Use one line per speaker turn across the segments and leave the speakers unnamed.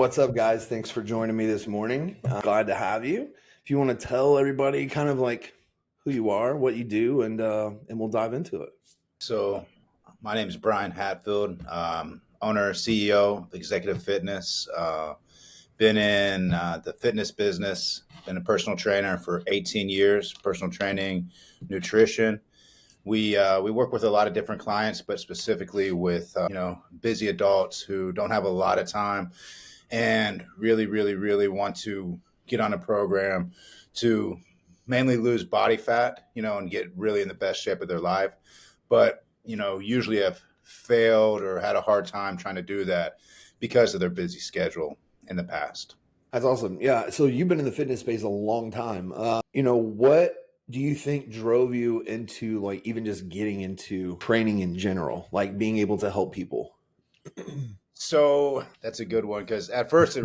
What's up, guys? Thanks for joining me this morning. I'm glad to have you. If you want to tell everybody kind of like who you are, what you do, and we'll dive into it.
So, my name is Brian Hatfield, owner, CEO of Executive Fitness. Been in the fitness business, been a personal trainer for 18 years, personal training, nutrition. We work with a lot of different clients, but specifically with busy adults who don't have a lot of time and really want to get on a program to mainly lose body fat, and get really in the best shape of their life. But, usually have failed or had a hard time trying to do that because of their busy schedule in the past.
That's awesome. Yeah. So you've been in the fitness space a long time. What do you think drove you into like even just getting into training in general, like being able to help people?
So that's a good one because at first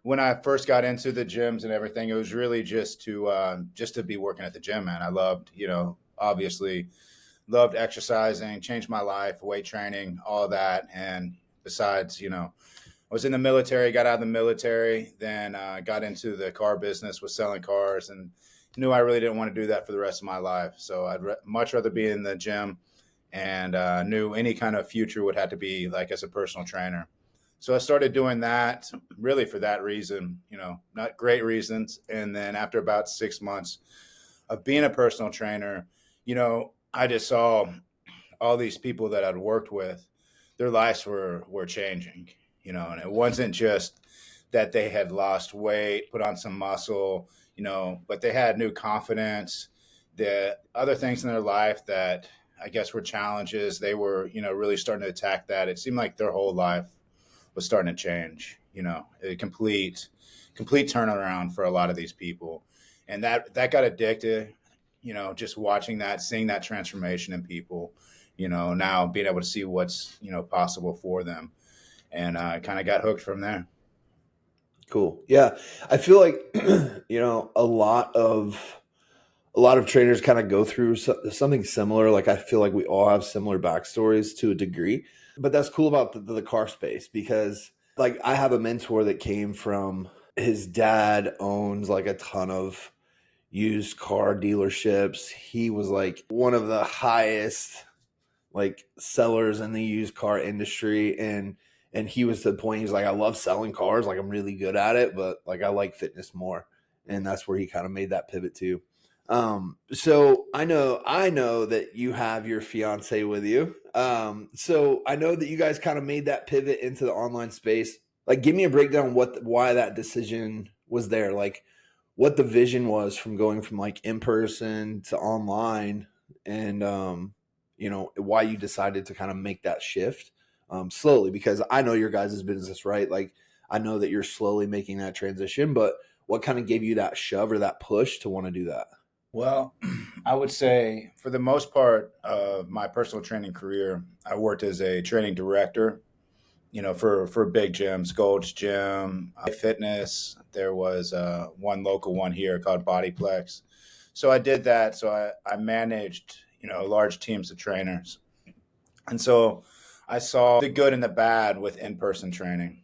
when I first got into the gyms and everything, it was really just to be working at the gym, man. I loved, obviously loved exercising, changed my life, weight training, all of that. And besides, I was in the military, got out of the military, then got into the car business, was selling cars, and knew I really didn't want to do that for the rest of my life. So I'd much rather be in the gym, and knew any kind of future would have to be like as a personal trainer. So I started doing that really for that reason, not great reasons. And then after about 6 months of being a personal trainer, I just saw all these people that I'd worked with, their lives were changing, and it wasn't just that they had lost weight, put on some muscle, but they had new confidence. The other things in their life that I guess were challenges, they were, really starting to attack that. It seemed like their whole life was starting to change, a complete turnaround for a lot of these people. And that got addicted, just watching that, seeing that transformation in people, now being able to see what's, possible for them. And I kind of got hooked from there.
Cool. Yeah. I feel like, a lot of trainers kind of go through something similar. Like I feel like we all have similar backstories to a degree, but that's cool about the car space because like I have a mentor that came from his dad owns like a ton of used car dealerships. He was like one of the highest like sellers in the used car industry and he was to the point he's like I love selling cars, like I'm really good at it, but like I like fitness more. And that's where he kind of made that pivot too. So I know that you have your fiance with you. So I know that you guys kind of made that pivot into the online space. Like, give me a breakdown why that decision was there. Like, what the vision was from going from like in person to online, and why you decided to kind of make that shift slowly. Because I know your guys' business, right? Like, I know that you're slowly making that transition, but what kind of gave you that shove or that push to want to do that?
Well, I would say for the most part of my personal training career, I worked as a training director, for big gyms, Gold's Gym, Fitness. There was one local one here called Bodyplex. So I did that. So I managed, large teams of trainers. And so I saw the good and the bad with in-person training.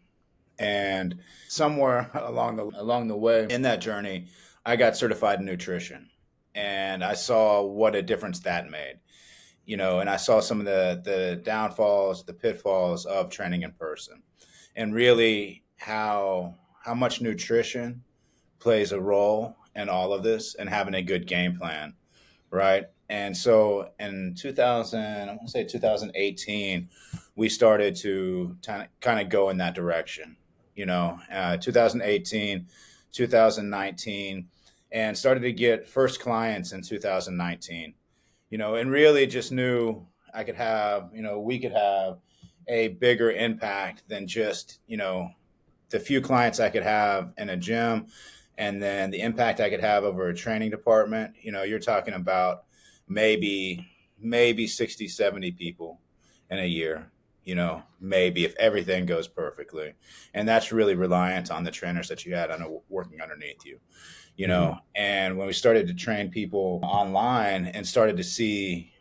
And somewhere along the way in that journey, I got certified in nutrition. And I saw what a difference that made, and I saw some of the downfalls, the pitfalls of training in person, and really how much nutrition plays a role in all of this and having a good game plan, right? And so in 2000, I want to say 2018, we started to kind of go in that direction, 2018, 2019, and started to get first clients in 2019, and really just knew I could have, we could have a bigger impact than just, the few clients I could have in a gym and then the impact I could have over a training department. You're talking about maybe 60, 70 people in a year, maybe if everything goes perfectly. And that's really reliant on the trainers that you had working underneath you. And when we started to train people online and started to see,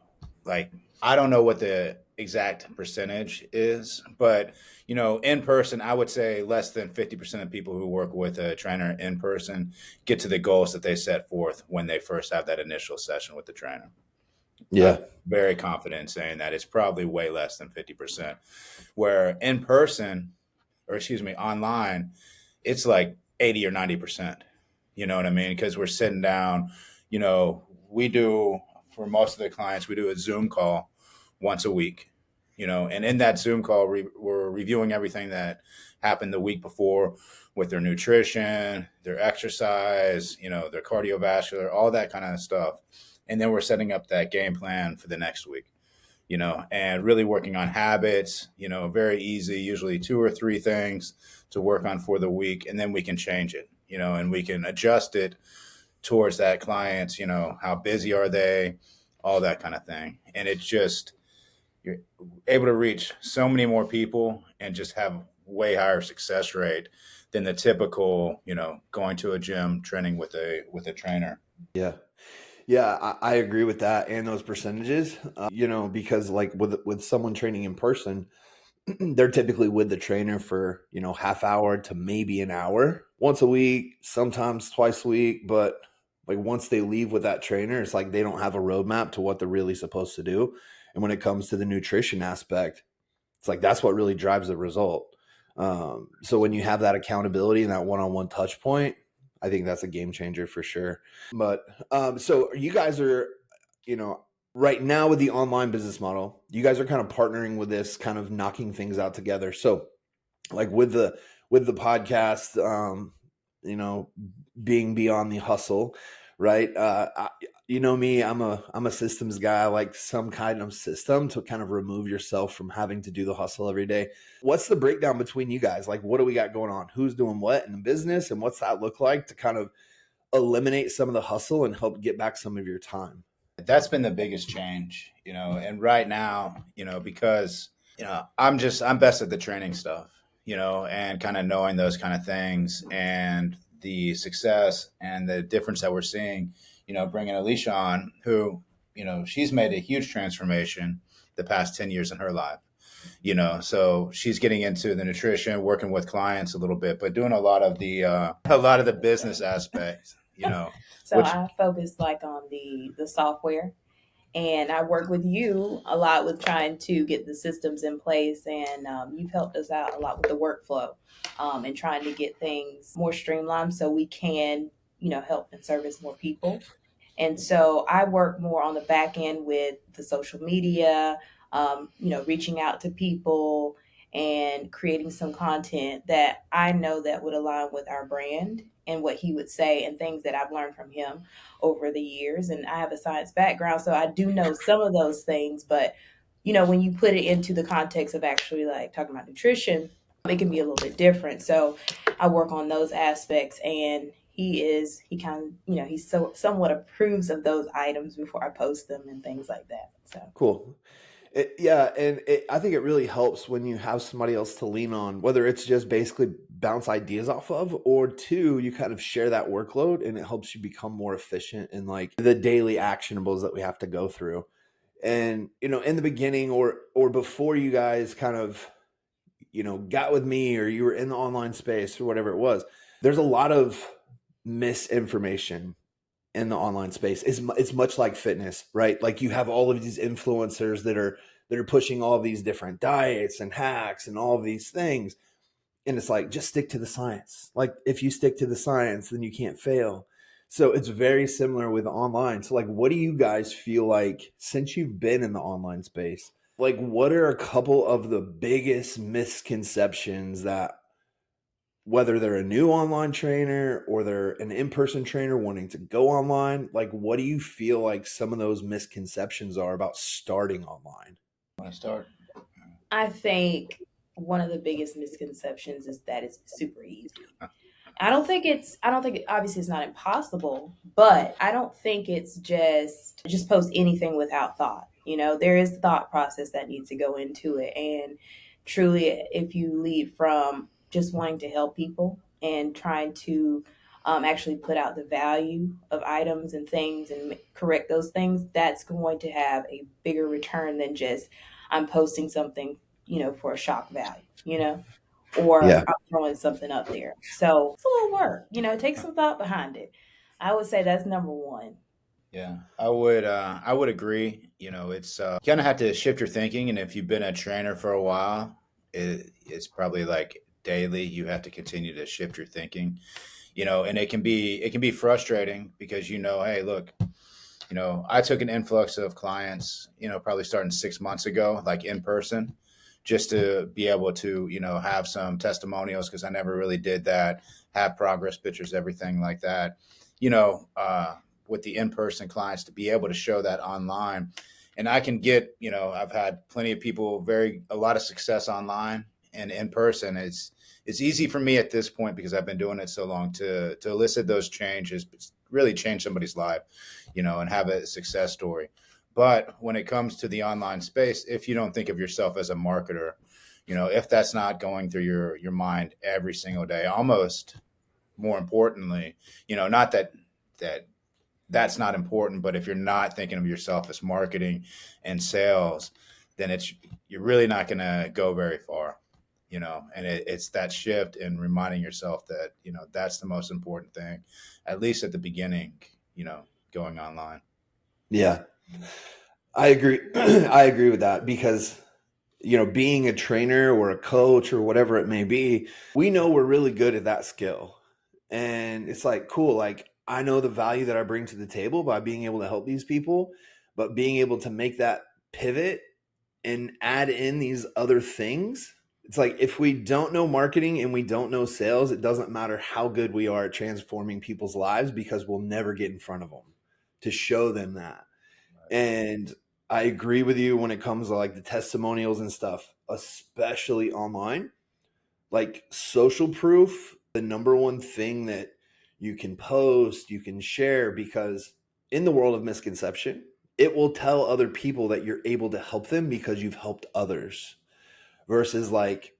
like, I don't know what the exact percentage is, but in person, I would say less than 50% of people who work with a trainer in person get to the goals that they set forth when they first have that initial session with the trainer. I'm
Yeah.
very confident in saying that it's probably way less than 50%. Where in person, or excuse me, online, it's like 80 or 90%. You know what I mean? Because we're sitting down, we do, for most of the clients, we do a Zoom call once a week, and in that Zoom call, we're reviewing everything that happened the week before with their nutrition, their exercise, their cardiovascular, all that kind of stuff. And then we're setting up that game plan for the next week, and really working on habits, very easy, usually two or three things to work on for the week. And then we can change it, and we can adjust it towards that client's, how busy are they, all that kind of thing. And it's just, you're able to reach so many more people and just have way higher success rate than the typical, going to a gym training with a trainer.
Yeah. Yeah, I agree with that and those percentages. Because like with someone training in person, they're typically with the trainer for half hour to maybe an hour once a week, sometimes twice a week. But like once they leave with that trainer, it's like they don't have a roadmap to what they're really supposed to do. And when it comes to the nutrition aspect, it's like that's what really drives the result. So when you have that accountability and that one-on-one touch point, I think that's a game changer for sure. But so you guys are, you know, right now with the online business model, you guys are kind of partnering with this, kind of knocking things out together. So like with the podcast, you know, being beyond the hustle, right? Me, I'm a systems guy. I like some kind of system to kind of remove yourself from having to do the hustle every day. What's the breakdown between you guys? Like, what do we got going on? Who's doing what in the business, and what's that look like to kind of eliminate some of the hustle and help get back some of your time?
That's been the biggest change, and right now, because I'm best at the training stuff, and kind of knowing those kind of things and the success and the difference that we're seeing, bringing Alicia on, who, she's made a huge transformation the past 10 years in her life. So she's getting into the nutrition, working with clients a little bit, but doing a lot of the business aspects,
So
which
I focus like on the software, and I work with you a lot with trying to get the systems in place, and you've helped us out a lot with the workflow, and trying to get things more streamlined so we can help and service more people. And so I work more on the back end with the social media, reaching out to people and creating some content that I know that would align with our brand and what he would say and things that I've learned from him over the years. And I have a science background, so I do know some of those things, but when you put it into the context of actually like talking about nutrition, it can be a little bit different. So I work on those aspects, and he kind of he somewhat approves of those items before I post them and things like that. So
Cool. Yeah, and I think it really helps when you have somebody else to lean on, whether it's just basically bounce ideas off of, or two, you kind of share that workload, and it helps you become more efficient in like the daily actionables that we have to go through. And in the beginning, or before you guys kind of got with me, or you were in the online space or whatever it was, there's a lot of misinformation in the online space. It's much like fitness, right? Like you have all of these influencers that are pushing all of these different diets and hacks and all of these things, and it's like, just stick to the science. Like if you stick to the science, then you can't fail. So it's very similar with online. So like, what do you guys feel like, since you've been in the online space, like what are a couple of the biggest misconceptions that, whether they're a new online trainer or they're an in-person trainer wanting to go online, like what do you feel like some of those misconceptions are about starting online?
want to start.
I think one of the biggest misconceptions is that it's super easy. I don't think obviously it's not impossible, but I don't think it's just post anything without thought. There is thought process that needs to go into it. And truly, if you lead from just wanting to help people and trying to actually put out the value of items and things and correct those things, that's going to have a bigger return than just, I'm posting something, for a shock value, or
Yeah.
I'm throwing something up there. So it's a little work, take some thought behind it. I would say that's number one.
Yeah, I would agree. It's you kind of have to shift your thinking, and if you've been a trainer for a while, it's probably like daily you have to continue to shift your thinking. And it can be frustrating because hey, look, I took an influx of clients, probably starting 6 months ago, like in person, just to be able to have some testimonials because I never really did that, have progress pictures, everything like that. You know, uh, with the in-person clients to be able to show that online. And I can get, I've had plenty of people, a lot of success online and in person. It's easy for me at this point because I've been doing it so long to elicit those changes, really change somebody's life, and have a success story. But when it comes to the online space, if you don't think of yourself as a marketer, if that's not going through your mind every single day, almost more importantly, not that that's not important, but if you're not thinking of yourself as marketing and sales, then you're really not going to go very far. And it's that shift in reminding yourself that that's the most important thing, at least at the beginning, going online.
Yeah. I agree. I agree with that because, being a trainer or a coach or whatever it may be, we know we're really good at that skill. And it's like, cool. Like, I know the value that I bring to the table by being able to help these people, but being able to make that pivot and add in these other things. It's like if we don't know marketing and we don't know sales, it doesn't matter how good we are at transforming people's lives because we'll never get in front of them to show them that. And I agree with you when it comes to like the testimonials and stuff, especially online. Like social proof, the number one thing that you can post, you can share, because in the world of misconception, it will tell other people that you're able to help them because you've helped others versus like,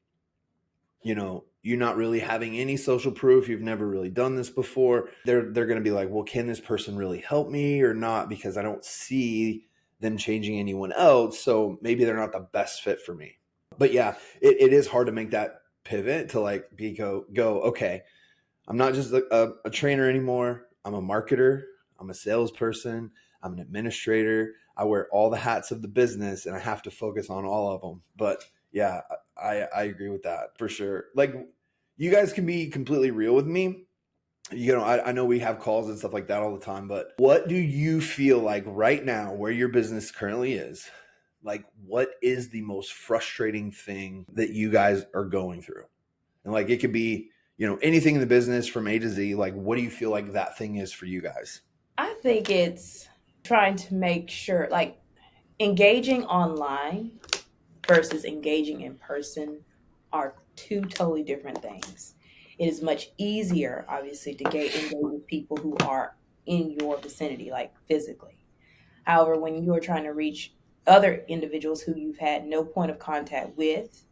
you're not really having any social proof. You've never really done this before. They're going to be like, well, can this person really help me or not? Because I don't see them changing anyone else. So maybe they're not the best fit for me. But yeah, it is hard to make that pivot to like go, okay, I'm not just a trainer anymore. I'm a marketer. I'm a salesperson. I'm an administrator. I wear all the hats of the business and I have to focus on all of them. But yeah, I agree with that for sure. Like, you guys can be completely real with me. I know we have calls and stuff like that all the time, but what do you feel like right now where your business currently is? Like, what is the most frustrating thing that you guys are going through? And like, it could be, anything in the business from A to Z. Like, what do you feel like that thing is for you guys?
I think it's trying to make sure, like, engaging online versus engaging in person are two totally different things. It is much easier, obviously, to engage with people who are in your vicinity, like physically. However, when you are trying to reach other individuals who you've had no point of contact with,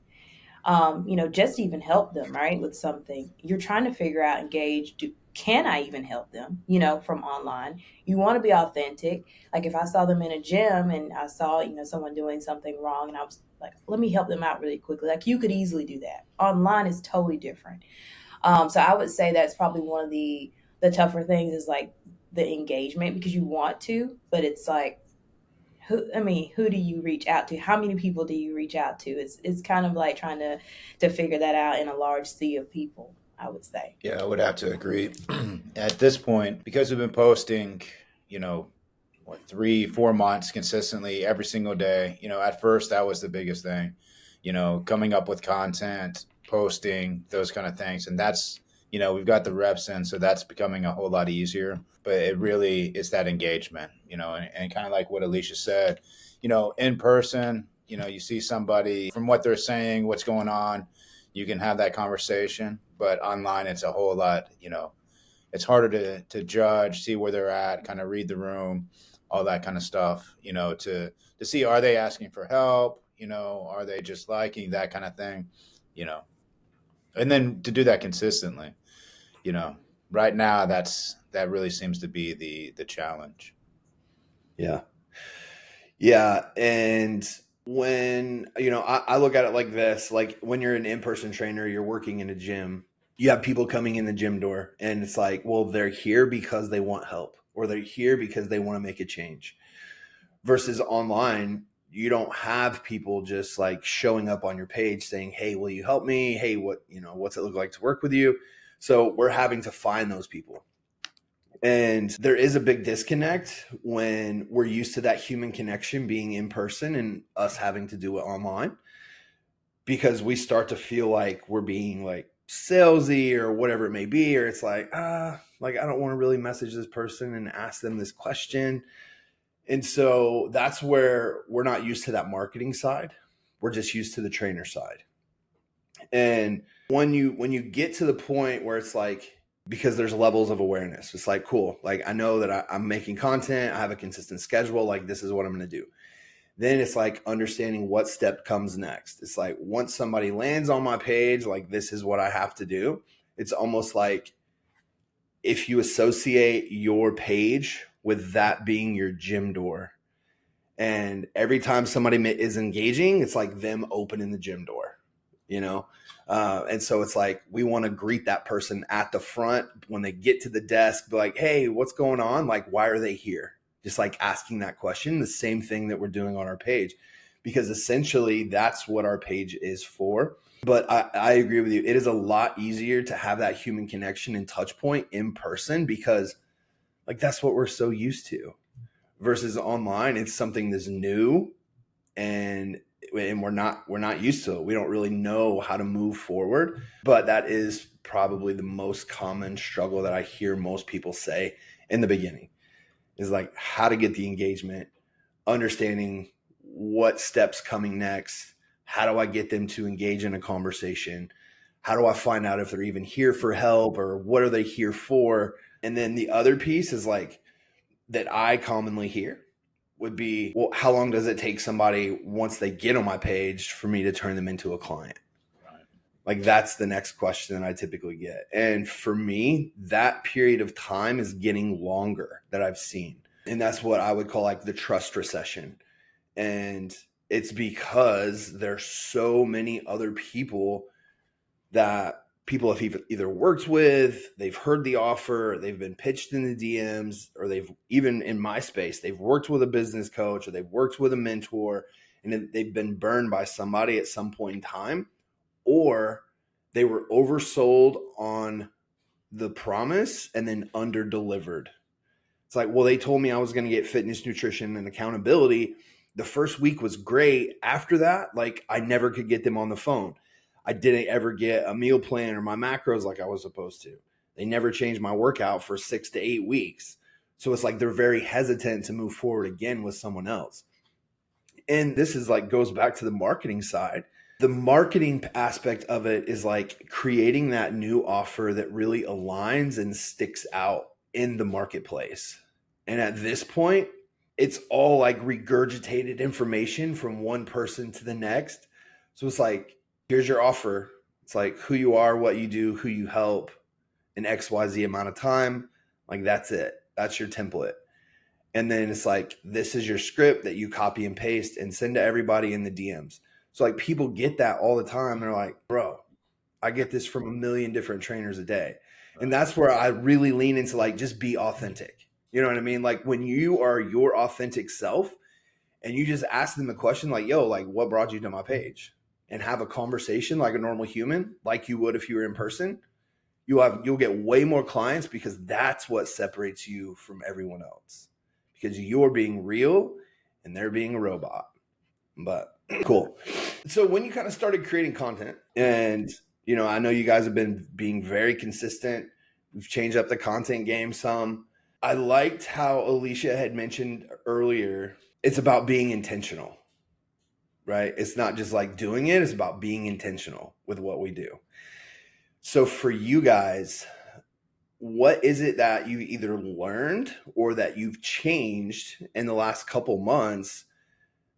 just to even help them, right, with something, you're trying to figure out, engage, can I even help them, from online? You want to be authentic. Like if I saw them in a gym and I saw, someone doing something wrong and I was like, let me help them out really quickly. Like you could easily do that. Online is totally different. So I would say that's probably one of the tougher things is like the engagement because you want to, but it's like, who do you reach out to? How many people do you reach out to? It's kind of like trying to figure that out in a large sea of people, I would say.
Yeah, I would have to agree. At this point, because we've been posting, you know, what, 3, 4 months consistently every single day. At first that was the biggest thing, coming up with content, posting, those kind of things. And that's, we've got the reps in, so that's becoming a whole lot easier. But it really is that engagement, and kind of like what Alicia said, in person, you see somebody from what they're saying, what's going on, you can have that conversation. But online, it's a whole lot, it's harder to judge, see where they're at, kind of read the room, all that kind of stuff, to see, are they asking for help? Are they just liking that kind of thing? You know, and then to do that consistently, you know, right now that really seems to be the challenge.
Yeah. Yeah. And when, I look at it like this, like when you're an in-person trainer, you're working in a gym, you have people coming in the gym door and it's like, well, they're here because they want help or they're here because they want to make a change. Versus online, you don't have people just like showing up on your page saying, hey, will you help me? Hey, what's it look like to work with you? So we're having to find those people. And there is a big disconnect when we're used to that human connection being in person and us having to do it online, because we start to feel like we're being like salesy or whatever it may be, or it's like, like I don't want to really message this person and ask them this question. And so that's where we're not used to that marketing side. We're just used to the trainer side. And when you get to the point where it's like, because there's levels of awareness, it's like, cool, like I know that I'm making content, I have a consistent schedule, like this is what I'm going to do. Then it's like understanding what step comes next. It's like once somebody lands on my page, like this is what I have to do. It's almost like if you associate your page with that being your gym door, and every time somebody is engaging, it's like them opening the gym door, and so it's like we want to greet that person at the front when they get to the desk, be like, hey, what's going on? Like, why are they here? Just like asking that question, the same thing that we're doing on our page, because essentially that's what our page is for. But I agree with you. It is a lot easier to have that human connection and touch point in person, because like that's what we're so used to. Versus online, it's something that's new, and we're not used to it. We don't really know how to move forward. But that is probably the most common struggle that I hear most people say in the beginning, is like how to get the engagement, understanding what steps coming next, how do I get them to engage in a conversation, how do I find out if they're even here for help or what are they here for. And then the other piece is like that I commonly hear would be, well, how long does it take somebody once they get on my page for me to turn them into a client?
Right.
Like that's the next question that I typically get. And for me, that period of time is getting longer that I've seen. And that's what I would call like the trust recession. And it's because there's so many other people that people have either worked with, they've heard the offer, they've been pitched in the DMs, or they've even in my space, they've worked with a business coach or they've worked with a mentor, and they've been burned by somebody at some point in time, or they were oversold on the promise and then under delivered. It's like, well, they told me I was going to get fitness, nutrition, and accountability. The first week was great. After that, like I never could get them on the phone. I didn't ever get a meal plan or my macros like I was supposed to. They never changed my workout for 6 to 8 weeks. So it's like they're very hesitant to move forward again with someone else. And this is like goes back to the marketing side. The marketing aspect of it is like creating that new offer that really aligns and sticks out in the marketplace. And at this point, it's all like regurgitated information from one person to the next. So it's like, here's your offer. It's like who you are, what you do, who you help in XYZ amount of time. Like that's it. That's your template. And then it's like, this is your script that you copy and paste and send to everybody in the DMs. So like people get that all the time. They're like, bro, I get this from a million different trainers a day. And that's where I really lean into like, just be authentic. You know what I mean? Like when you are your authentic self and you just ask them the question like, yo, like what brought you to my page, and have a conversation like a normal human, like you would if you were in person, you'll get way more clients, because that's what separates you from everyone else, because you're being real and they're being a robot. But cool. So when you kind of started creating content, and I know you guys have been being very consistent, we've changed up the content game some. I liked how Alicia had mentioned earlier, it's about being intentional, right? It's not just like doing it, it's about being intentional with what we do. So for you guys, what is it that you either learned or that you've changed in the last couple months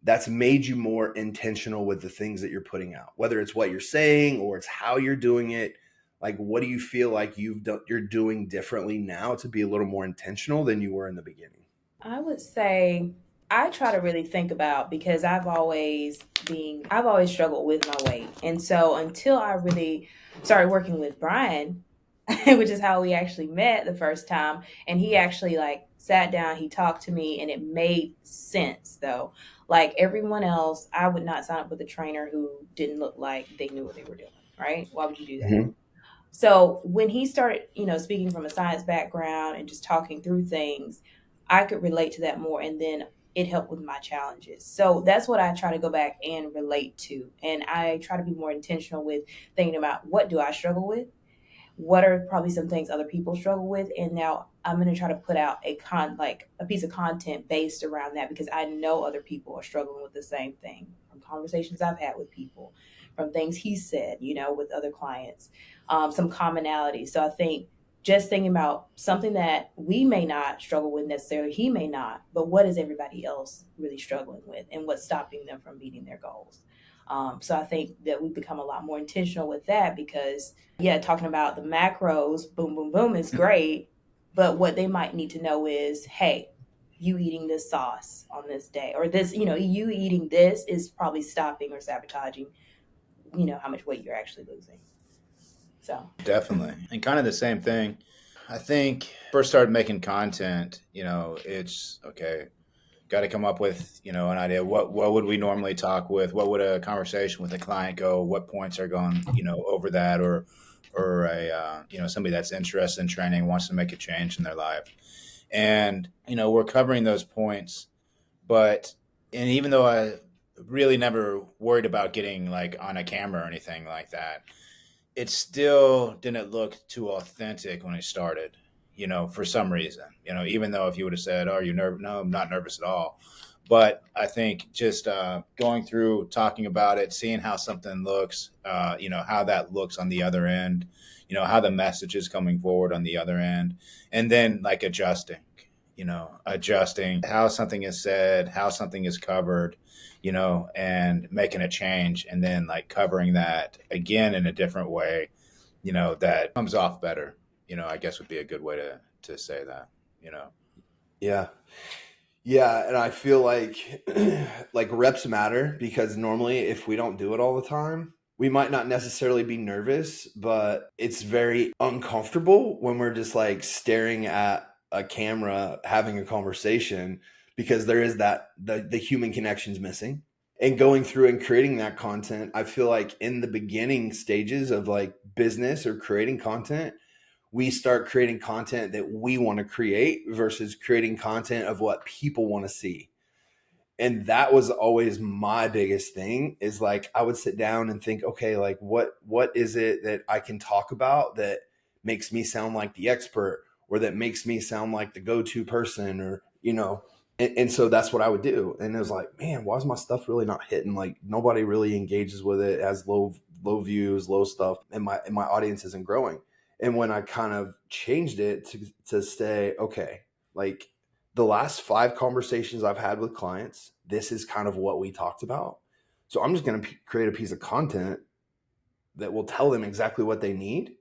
that's made you more intentional with the things that you're putting out, whether it's what you're saying or it's how you're doing it? Like, what do you feel like you're doing differently now to be a little more intentional than you were in the beginning?
I would say I try to really think about, because I've always struggled with my weight. And so until I really started working with Brian, which is how we actually met the first time, and he actually like sat down, he talked to me, and it made sense though. Like everyone else, I would not sign up with a trainer who didn't look like they knew what they were doing, right? Why would you do that?
Mhm.
So when he started, speaking from a science background and just talking through things, I could relate to that more. And then it helped with my challenges. So that's what I try to go back and relate to. And I try to be more intentional with thinking about, what do I struggle with? What are probably some things other people struggle with, and now I'm going to try to put out a piece of content based around that, because I know other people are struggling with the same thing, from conversations I've had with people, from things he said, with other clients, some commonalities. So I think just thinking about something that we may not struggle with necessarily, he may not, but what is everybody else really struggling with, and what's stopping them from meeting their goals. So I think that we've become a lot more intentional with that, because yeah, talking about the macros, boom, boom, boom is great. But what they might need to know is, hey, you eating this sauce on this day, or this, you eating this is probably stopping or sabotaging, how much weight you're actually losing. So,
Definitely. And kind of the same thing. I think first started making content, it's okay. Got to come up with, an idea. What would we normally talk with? What would a conversation with a client go? What points are going, over that, or somebody that's interested in training wants to make a change in their life. And, we're covering those points, and even though I really never worried about getting like on a camera or anything like that, it still didn't look too authentic when I started, for some reason, even though if you would have said, "Oh, are you nervous?" No, I'm not nervous at all. But I think just going through, talking about it, seeing how something looks, how that looks on the other end, how the message is coming forward on the other end, and then like adjusting how something is said, how something is covered, and making a change, and then like covering that again in a different way, that comes off better, I guess would be a good way to say that,
Yeah. Yeah, and I feel like like reps matter, because normally if we don't do it all the time, we might not necessarily be nervous, but it's very uncomfortable when we're just like staring at a camera having a conversation, because there is that the human connection's missing. And going through and creating that content, I feel like in the beginning stages of like business or creating content, we start creating content that we want to create versus creating content of what people want to see. And that was always my biggest thing, is like I would sit down and think, okay, like what is it that I can talk about that makes me sound like the expert, or that makes me sound like the go-to person, or and so that's what I would do. And it was like, man, why is my stuff really not hitting? Like nobody really engages with it. It has low views, low stuff, and my audience isn't growing. And when I kind of changed it to say, okay, like the last 5 conversations I've had with clients, this is kind of what we talked about. So I'm just going to create a piece of content that will tell them exactly what they need.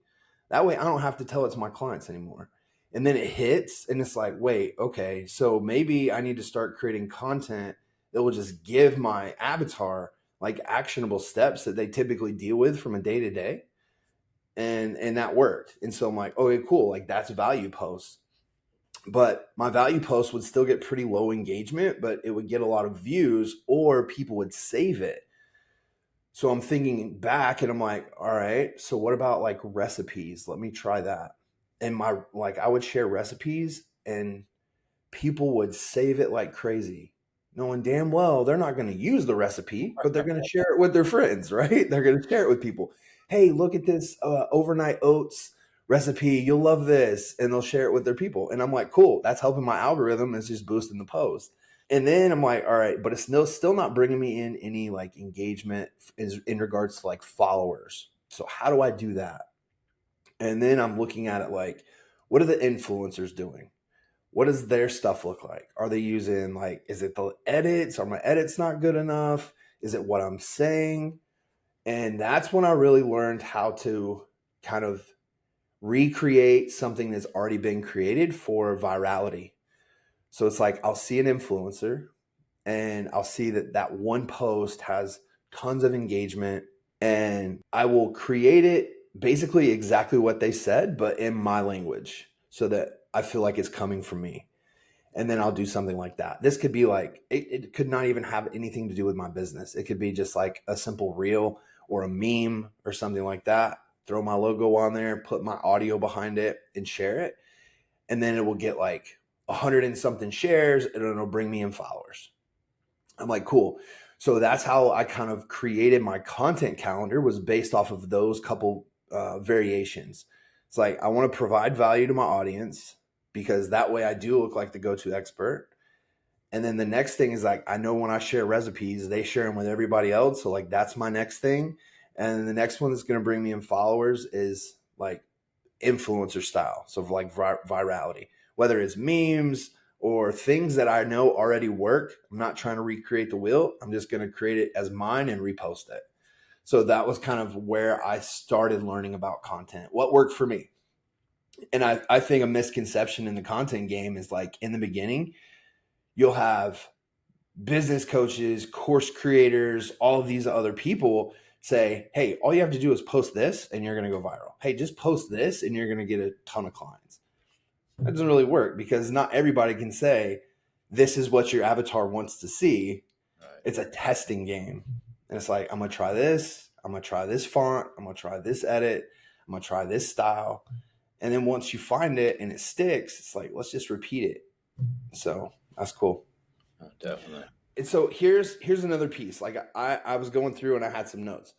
That way I don't have to tell it to my clients anymore. And then it hits and it's like, wait, okay, so maybe I need to start creating content that will just give my avatar like actionable steps that they typically deal with from a day to day. And that worked. And so I'm like, okay, cool. Like that's value posts. But my value post would still get pretty low engagement, but it would get a lot of views, or people would save it. So I'm thinking back and I'm like, all right, so what about like recipes? Let me try that. And I would share recipes and people would save it like crazy, knowing damn well they're not going to use the recipe, but they're going to share it with their friends, right? They're going to share it with people. Hey, look at this overnight oats recipe. You'll love this. And they'll share it with their people. And I'm like, cool, that's helping my algorithm. It's just boosting the post. And then I'm like, all right, but it's still not bringing me in any like engagement in regards to like followers. So how do I do that? And then I'm looking at it like, what are the influencers doing? What does their stuff look like? Are they using like, is it the edits? Are my edits not good enough? Is it what I'm saying? And that's when I really learned how to kind of recreate something that's already been created for virality. So it's like I'll see an influencer, and I'll see that that one post has tons of engagement, and I will create it basically exactly what they said, but in my language so that I feel like it's coming from me. And then I'll do something like that. This could be like, it could not even have anything to do with my business. It could be just like a simple reel or a meme or something like that. Throw my logo on there, put my audio behind it and share it. And then it will get like 100 and something shares and it'll bring me in followers. I'm like, cool. So that's how I kind of created my content calendar, was based off of those couple variations. It's like, I want to provide value to my audience because that way I do look like the go-to expert. And then the next thing is like, I know when I share recipes, they share them with everybody else. So like, that's my next thing. And then the next one that's going to bring me in followers is like influencer style. So like virality, whether it's memes or things that I know already work. I'm not trying to recreate the wheel. I'm just going to create it as mine and repost it. So that was kind of where I started learning about content, what worked for me. And I think a misconception in the content game is like, in the beginning, you'll have business coaches, course creators, all of these other people say, hey, all you have to do is post this and you're going to go viral. Hey, just post this and you're going to get a ton of clients. That doesn't really work because not everybody can say, this is what your avatar wants to see. Right. It's a testing game. And it's like, I'm going to try this. I'm going to try this font. I'm going to try this edit. I'm going to try this style. And then once you find it and it sticks, it's like, let's just repeat it. So that's cool.
Oh, definitely.
And so here's another piece. Like I was going through and I had some notes.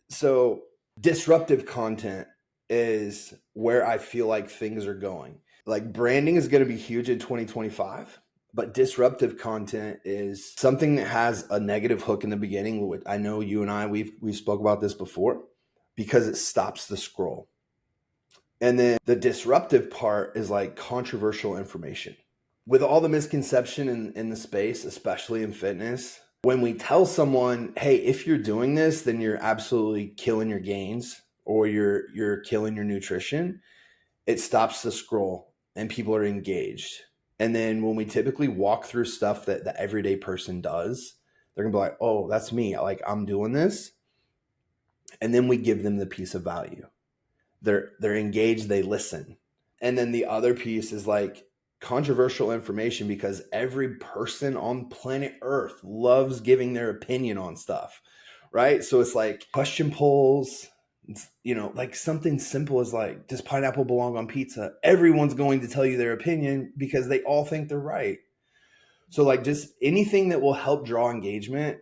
So disruptive content is where I feel like things are going. Like branding is going to be huge in 2025, but disruptive content is something that has a negative hook in the beginning. I know you and I, we've spoke about this before, because it stops the scroll. And then the disruptive part is like controversial information. With all the misconception in the space, especially in fitness, when we tell someone, hey, if you're doing this, then you're absolutely killing your gains or you're killing your nutrition, it stops the scroll and people are engaged. And then when we typically walk through stuff that the everyday person does, they're gonna be like, oh, that's me. Like, I'm doing this. And then we give them the piece of value. They're engaged, they listen. And then the other piece is like controversial information, because every person on planet Earth loves giving their opinion on stuff, right? So it's like question polls, like something simple as like, does pineapple belong on pizza? Everyone's going to tell you their opinion because they all think they're right. So like just anything that will help draw engagement,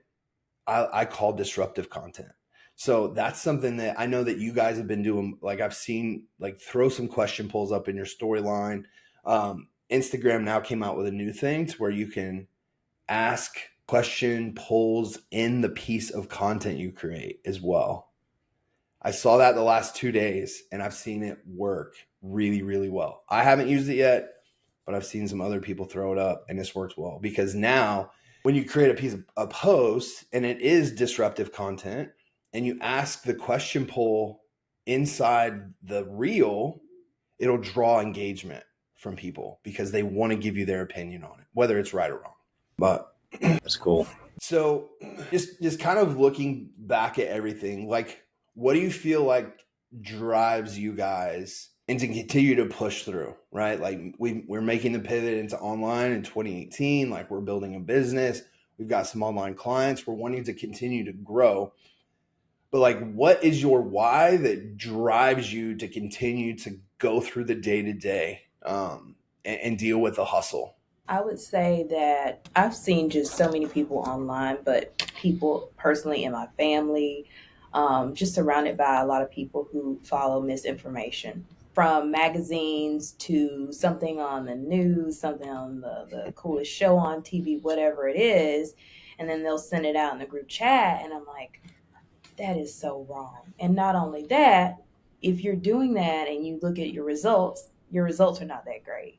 I call disruptive content. So that's something that I know that you guys have been doing. Like I've seen, like, throw some question polls up in your storyline. Instagram now came out with a new thing to where you can ask question polls in the piece of content you create as well. I saw that the last 2 days and I've seen it work really, really well. I haven't used it yet, but I've seen some other people throw it up and it's worked well, because now when you create a post and it is disruptive content and you ask the question poll inside the reel, it'll draw engagement from people because they want to give you their opinion on it, whether it's right or wrong. But
that's cool.
So just kind of looking back at everything, like, what do you feel like drives you guys and to continue to push through, right? Like we're making the pivot into online in 2018, like we're building a business. We've got some online clients. We're wanting to continue to grow. But like, what is your why that drives you to continue to go through the day-to-day and deal with the hustle?
I would say that I've seen just so many people online, but people personally in my family, just surrounded by a lot of people who follow misinformation. From magazines to something on the news, something on the coolest show on TV, whatever it is. And then they'll send it out in the group chat. And I'm like, that is so wrong. And not only that, if you're doing that and you look at your results are not that great.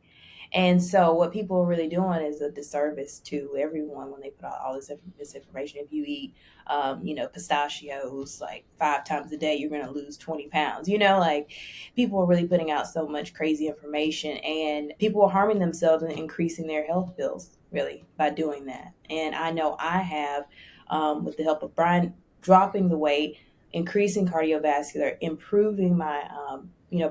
And so what people are really doing is a disservice to everyone when they put out all this misinformation. If you eat, pistachios like 5 times a day, you're going to lose 20 pounds. Like, people are really putting out so much crazy information, and people are harming themselves and increasing their health bills. really, by doing that. And I know I have, with the help of Brian, dropping the weight, increasing cardiovascular, improving my,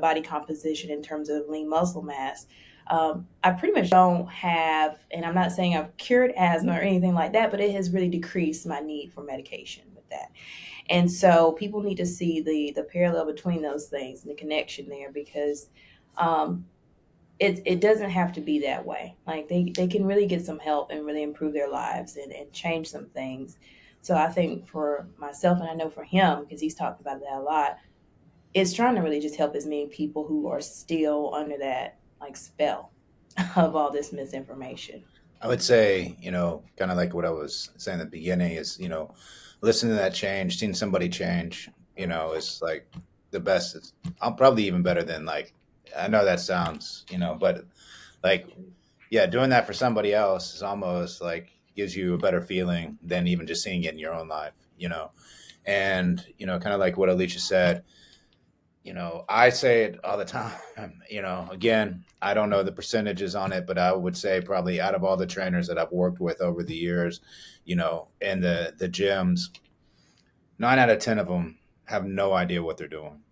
body composition in terms of lean muscle mass. I pretty much don't have, and I'm not saying I've cured asthma or anything like that, but it has really decreased my need for medication with that. And so people need to see the parallel between those things and the connection there, because um, it doesn't have to be that way. Like they can really get some help and really improve their lives and change some things. So I think for myself, and I know for him, because he's talked about that a lot, it's trying to really just help as many people who are still under that like spell of all this misinformation.
I would say, kind of like what I was saying at the beginning is, listening to that change, seeing somebody change, is like the best. I'm probably even better than like, I know that sounds, but like, yeah, doing that for somebody else is almost like gives you a better feeling than even just seeing it in your own life. And, kind of like what Alicia said, I say it all the time. Again, I don't know the percentages on it, but I would say probably out of all the trainers that I've worked with over the years, and the gyms, 9 out of 10 of them have no idea what they're doing,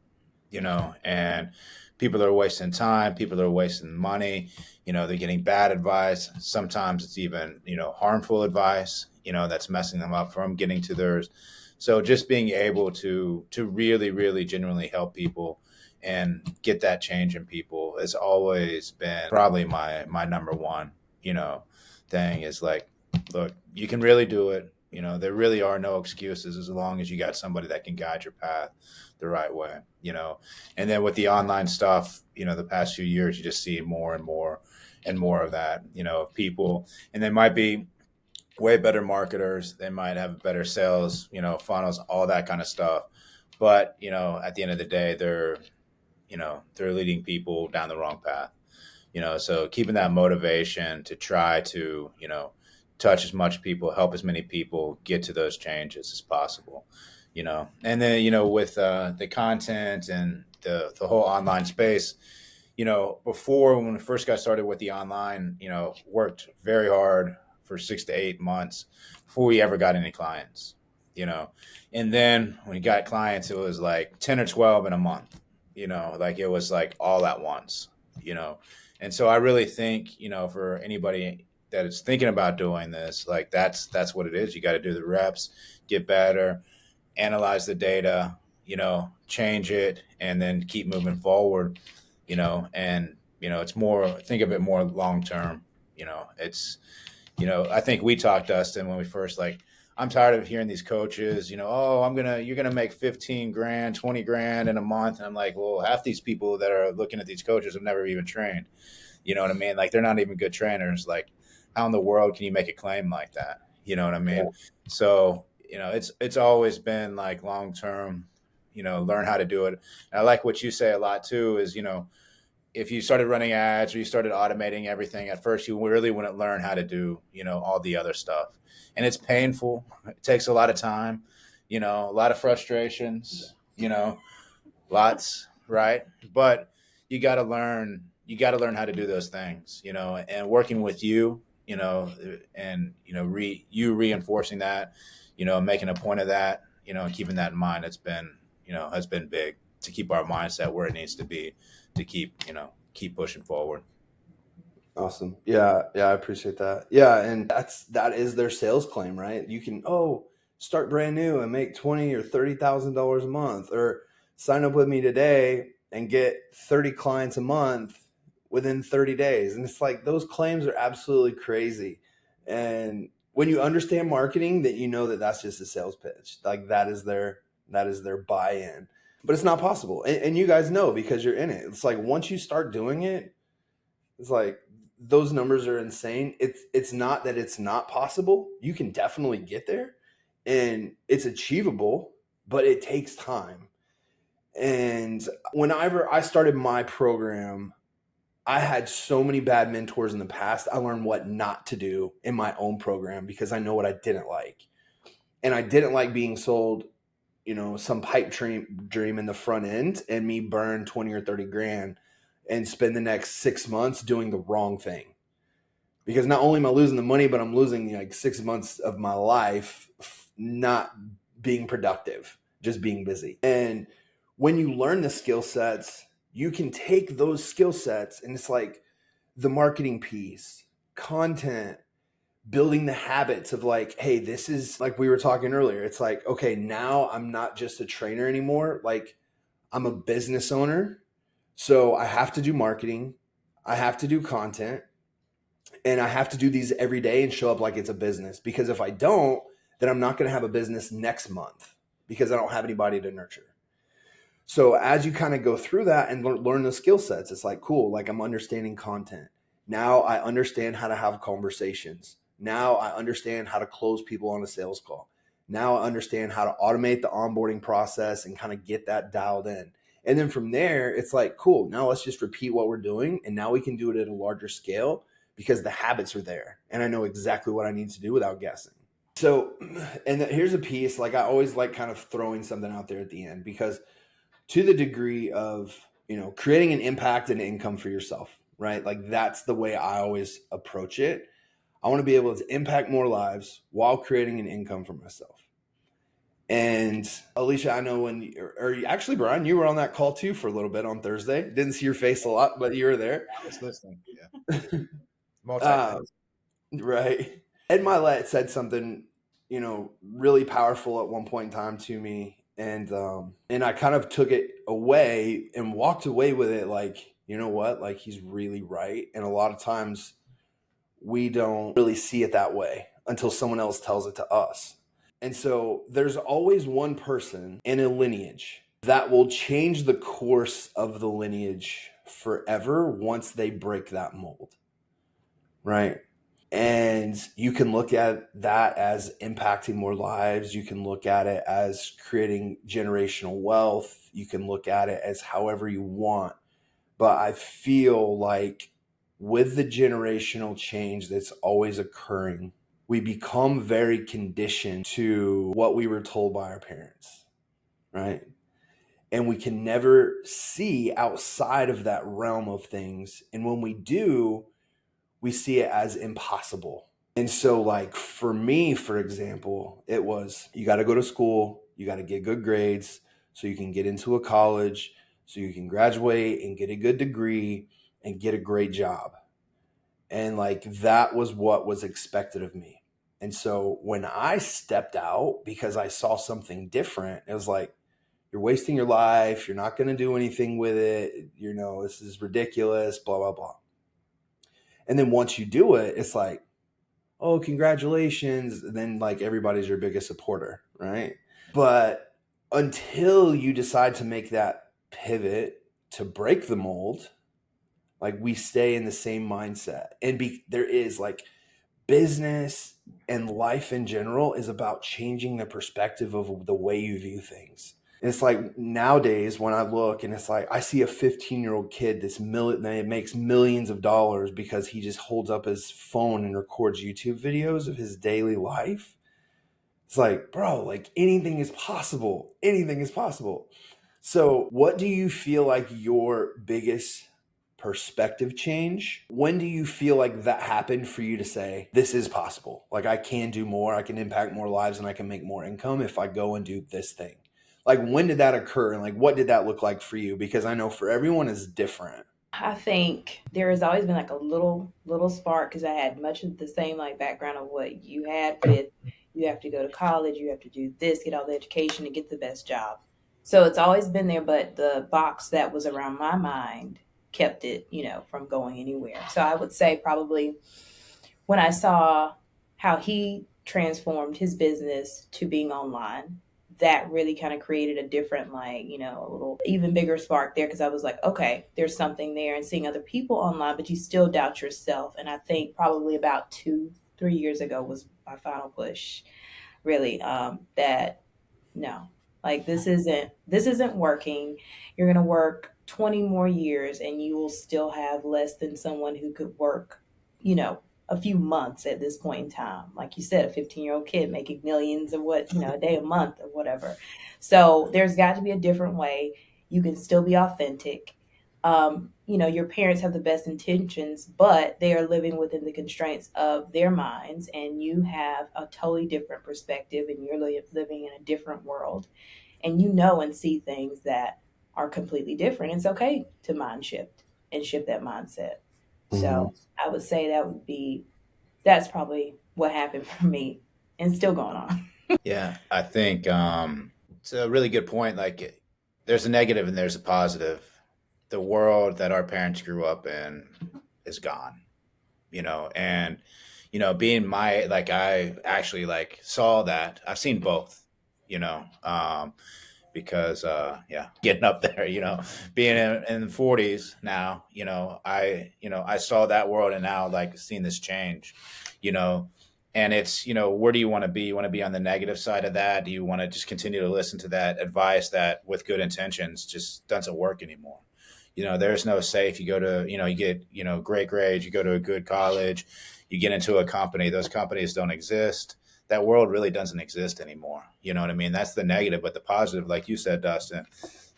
and people are wasting time, people are wasting money, they're getting bad advice. Sometimes it's even, harmful advice, that's messing them up from getting to theirs. So just being able to really, really genuinely help people and get that change in people has always been probably my number one, thing is like, look, you can really do it. There really are no excuses as long as you got somebody that can guide your path the right way. And then with the online stuff, the past few years, you just see more and more and more of that, of people, and they might be way better marketers. They might have better sales, funnels, all that kind of stuff. But, at the end of the day, they're leading people down the wrong path, so keeping that motivation to try to, touch as much people, help as many people get to those changes as possible, and then, with the content and the whole online space, before when we first got started with the online, worked very hard for 6 to 8 months before we ever got any clients, and then when we got clients, it was like 10 or 12 in a month, like it was like all at once, and so I really think, for anybody that is thinking about doing this, like that's what it is. You got to do the reps, get better, analyze the data, change it, and then keep moving forward, and, it's more, think of it more long term, it's, I think we talked, Dustin, when we first, like, I'm tired of hearing these coaches, oh, you're going to make 15 grand, 20 grand in a month. And I'm like, well, half these people that are looking at these coaches have never even trained. You know what I mean? Like, they're not even good trainers. Like, how in the world can you make a claim like that? You know what I mean? Yeah. So, it's always been like long term, learn how to do it. And I like what you say a lot too, is, if you started running ads or you started automating everything at first, you really wouldn't learn how to do, all the other stuff. And it's painful. It takes a lot of time, a lot of frustrations, lots, right? But you got to learn how to do those things, and working with you, and, you reinforcing that, making a point of that, and keeping that in mind. It's been, has been big to keep our mindset where it needs to be, to keep pushing forward.
Awesome. Yeah. I appreciate that. Yeah. And that is their sales claim, right? You can, start brand new and make $20,000 or $30,000 a month, or sign up with me today and get 30 clients a month within 30 days. And it's like, those claims are absolutely crazy. And when you understand marketing, that that that's just a sales pitch. Like that is their buy-in, but it's not possible. And you guys know, because you're in it. It's like, once you start doing it, it's like, those numbers are insane. It's not that it's not possible. You can definitely get there and it's achievable, but it takes time. And whenever I started my program, I had so many bad mentors in the past. I learned what not to do in my own program because I know what I didn't like. And I didn't like being sold, some pipe dream in the front end and me burn 20 or 30 grand and spend the next 6 months doing the wrong thing. because not only am I losing the money, but I'm losing like 6 months of my life not being productive, just being busy. And when you learn the skill sets, you can take those skill sets, and it's like the marketing piece, content, building the habits of like, hey, this is like we were talking earlier. It's like, okay, now I'm not just a trainer anymore. Like, I'm a business owner. So I have to do marketing, I have to do content, and I have to do these every day and show up like it's a business. Because if I don't, then I'm not going to have a business next month because I don't have anybody to nurture. So as you kind of go through that and learn the skill sets, it's like, cool, like I'm understanding content. Now I understand how to have conversations. Now I understand how to close people on a sales call. Now I understand how to automate the onboarding process and kind of get that dialed in. And then from there, it's like, cool, now let's just repeat what we're doing. And now we can do it at a larger scale because the habits are there. And I know exactly what I need to do without guessing. So, and here's a piece, like I always like kind of throwing something out there at the end, because to the degree of, creating an impact and income for yourself, right? Like that's the way I always approach it. I want to be able to impact more lives while creating an income for myself. And Alicia, I know or actually, Brian, you were on that call too for a little bit on Thursday. Didn't see your face a lot, but you were there.
I was listening. Yeah. Multitasking.
Right. Ed Milet said something, really powerful at one point in time to me. And I kind of took it away and walked away with it like, you know what? Like he's really right. And a lot of times we don't really see it that way until someone else tells it to us. And so there's always one person in a lineage that will change the course of the lineage forever once they break that mold. Right. And you can look at that as impacting more lives. You can look at it as creating generational wealth. You can look at it as however you want. But I feel like with the generational change that's always occurring, we become very conditioned to what we were told by our parents, right? And we can never see outside of that realm of things. And when we do, we see it as impossible. And so like for me, for example, it was, you got to go to school, you got to get good grades so you can get into a college, so you can graduate and get a good degree and get a great job. And like that was what was expected of me. And so when I stepped out because I saw something different, it was like, you're wasting your life, you're not going to do anything with it, this is ridiculous, blah, blah, blah. And then once you do it, it's like, oh, congratulations. And then like everybody's your biggest supporter, right? But until you decide to make that pivot to break the mold, like we stay in the same mindset. And there is like business and life in general is about changing the perspective of the way you view things. And it's like nowadays when I look and it's like I see a 15-year-old kid that makes millions of dollars because he just holds up his phone and records YouTube videos of his daily life. It's like, bro, like anything is possible. Anything is possible. So what do you feel like your biggest perspective change? When do you feel like that happened for you to say, this is possible? Like I can do more, I can impact more lives, and I can make more income if I go and do this thing. Like when did that occur? And like, what did that look like for you? Because I know for everyone is different.
I think there has always been like a little spark because I had much of the same like background of what you had with you have to go to college, you have to do this, get all the education to get the best job. So it's always been there, but the box that was around my mind kept it, from going anywhere. So I would say probably when I saw how he transformed his business to being online, that really kind of created a different, like, a little even bigger spark there because I was like, okay, there's something there, and seeing other people online, but you still doubt yourself. And I think probably about 2-3 years ago was my final push, really, that no, like this isn't working. You're going to work 20 more years and you will still have less than someone who could work, a few months at this point in time. Like you said, a 15-year-old kid making millions of a day, a month or whatever. So there's got to be a different way. You can still be authentic. your parents have the best intentions, but they are living within the constraints of their minds, and you have a totally different perspective, and you're living in a different world, and and see things that are completely different. It's okay to mind shift and shift that mindset.
Mhm.
So I would say that's probably what happened for me and still going on.
Yeah, I think it's a really good point. Like, there's a negative and there's a positive. The world that our parents grew up in is gone, and being my like I actually like saw that. I've seen both, because yeah, getting up there, being in the 40s now, I saw that world, and now like seeing this change, you know and it's, where do you want to be? You want to be on the negative side of that? Do you want to just continue to listen to that advice that with good intentions just doesn't work anymore? There's no safe. You go to, you get, great grades, you go to a good college, you get into a company, those companies don't exist. That world really doesn't exist anymore. You know what I mean? That's the negative. But the positive, like you said, Dustin,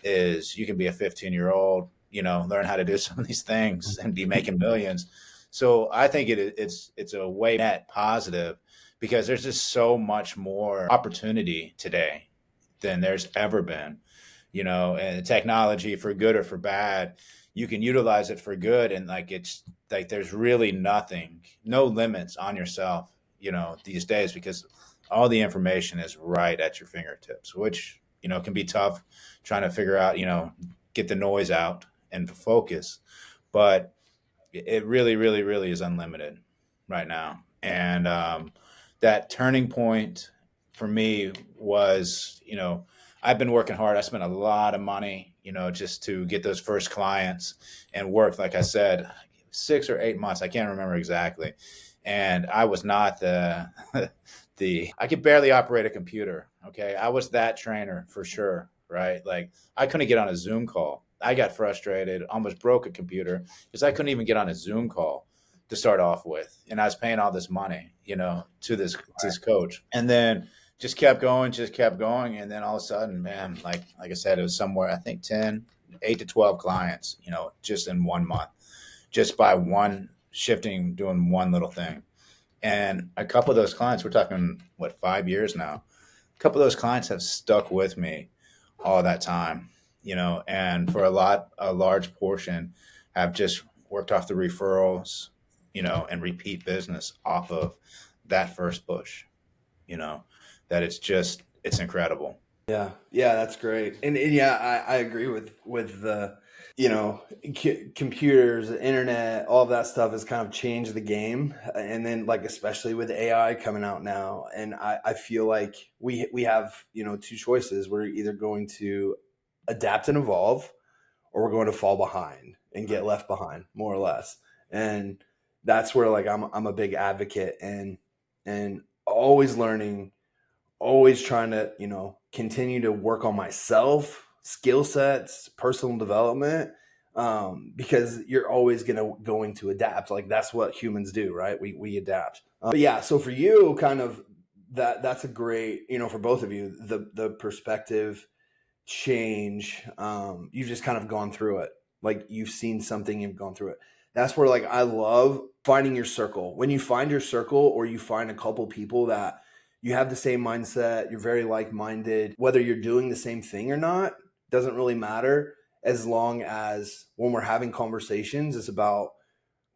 is you can be a 15-year-old, learn how to do some of these things and be making millions. So I think it's a way net positive, because there's just so much more opportunity today than there's ever been. And technology, for good or for bad, you can utilize it for good, and like it's like there's really no limits on yourself, these days, because all the information is right at your fingertips, which can be tough trying to figure out, get the noise out and focus. But it really, really, really is unlimited right now. And that turning point for me was, I've been working hard. I spent a lot of money, just to get those first clients and work, like I said, 6 or 8 months. I can't remember exactly. And I was not I could barely operate a computer. Okay. I was that trainer for sure. Right. Like, I couldn't get on a Zoom call. I got frustrated, almost broke a computer because I couldn't even get on a Zoom call to start off with. And I was paying all this money, to this coach. And then just kept going. And then all of a sudden, man, like I said, it was somewhere, I think 8 to 12 clients, just in 1 month, just by doing one little thing. And a couple of those clients, we're talking, what, 5 years now, a couple of those clients have stuck with me all that time, and for a large portion have just worked off the referrals, and repeat business off of that first push, you know, that it's incredible.
Yeah, yeah, that's great, and yeah, I agree with the, computers, the internet, all of that stuff has kind of changed the game, and then like especially with AI coming out now, and I feel like we have two choices. We're either going to adapt and evolve, or we're going to fall behind and get left behind, more or less, and that's where like I'm a big advocate, and always learning, always trying to, continue to work on myself, skill sets, personal development, because you're always going to adapt. Like that's what humans do, right? We adapt. But yeah, so for you, kind of that's a great, for both of you, the perspective change. You've just kind of gone through it. Like you've seen something, you've gone through it. That's where like I love finding your circle. When you find your circle, or you find a couple people that you have the same mindset, you're very like-minded, whether you're doing the same thing or not, doesn't really matter, as long as when we're having conversations, it's about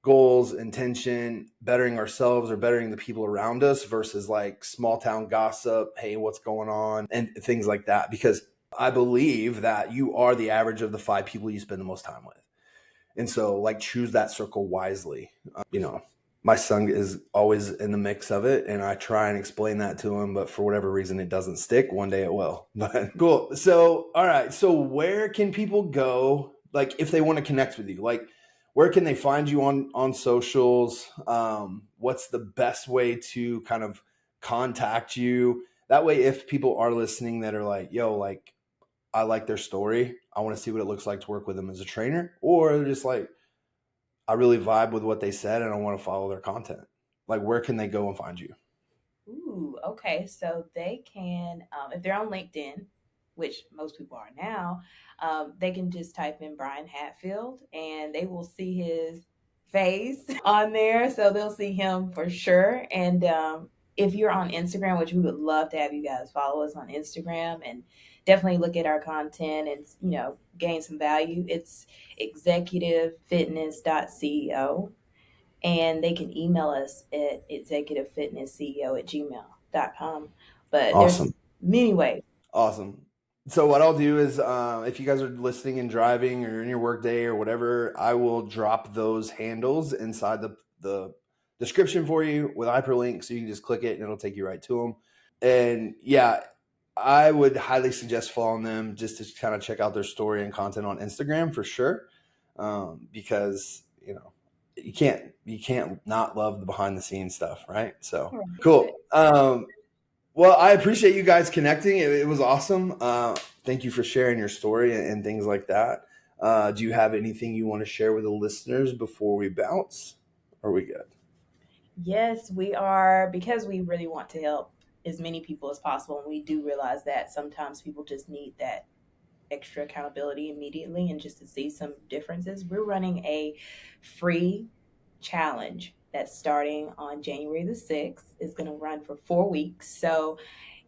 goals, intention, bettering ourselves or bettering the people around us, versus like small town gossip, hey, what's going on, and things like that. Because I believe that you are the average of the 5 people you spend the most time with. And so like choose that circle wisely. You know, my son is always in the mix of it, and I try and explain that to him, but for whatever reason it doesn't stick. One day it will. But cool. So all right, so where can people go, like if they want to connect with you? Like where can they find you on socials? What's the best way to kind of contact you? That way, if people are listening that are like, yo, like I like their story, I want to see what it looks like to work with them as a trainer, or they're just like, I really vibe with what they said and I want to follow their content. Like, where can they go and find you?
Ooh, okay. So they can, if they're on LinkedIn, which most people are now, they can just type in Brian Hatfield and they will see his face on there. So they'll see him for sure. And if you're on Instagram, which we would love to have you guys follow us on Instagram and definitely look at our content and, gain some value. It's executivefitness.ceo, and they can email us at executivefitnessceo@gmail.com. But there's
Awesome.
many ways.
Awesome. So what I'll do is, if you guys are listening and driving or in your work day or whatever, I will drop those handles inside the description for you with hyperlink, so you can just click it and it'll take you right to them. And yeah, I would highly suggest following them just to kind of check out their story and content on Instagram for sure, because you can't not love the behind the scenes stuff, right? So cool. Well, I appreciate you guys connecting. It was awesome. Thank you for sharing your story and things like that. Do you have anything you want to share with the listeners before we bounce? Are we good?
Yes, we are, because we really want to help as many people as possible. And we do realize that sometimes people just need that extra accountability immediately and just to see some differences. We're running a free challenge that's starting on January the 6th. It's going to run for 4 weeks. So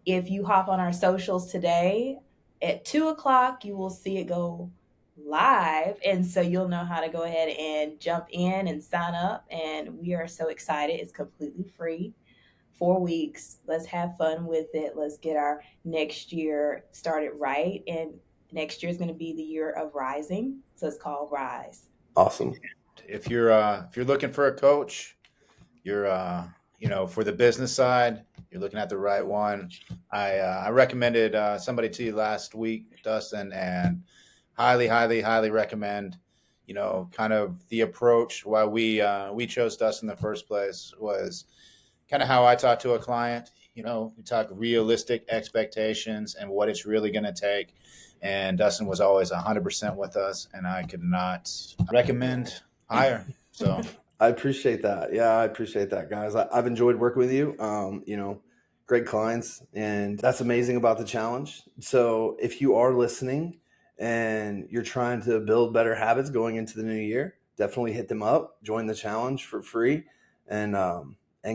if you hop on our socials today at 2 o'clock, you will see it go live. And so you'll know how to go ahead and jump in and sign up. And we are so excited. It's completely free. 4 weeks. Let's have fun with it. Let's get our next year started right. And next year is going to be the year of rising. So it's called Rise.
Awesome.
If you're looking for a coach, you're for the business side, you're looking at the right one. I recommended somebody to you last week, Dustin, and highly recommend. Kind of the approach why we chose Dustin in the first place was kind of how I talk to a client. We talk realistic expectations and what it's really going to take. And Dustin was always 100% with us, and I could not recommend higher. So
I appreciate that. Yeah, I appreciate that, guys. I've enjoyed working with you. Great clients, and that's amazing about the challenge. So if you are listening and you're trying to build better habits going into the new year, definitely hit them up, join the challenge for free, and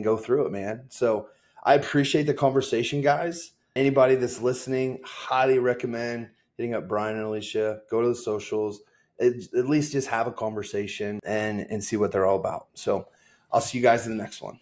go through it, man. So I appreciate the conversation, guys. Anybody that's listening, highly recommend hitting up Brian and Alicia. Go to the socials. At least just have a conversation and see what they're all about. So I'll see you guys in the next one.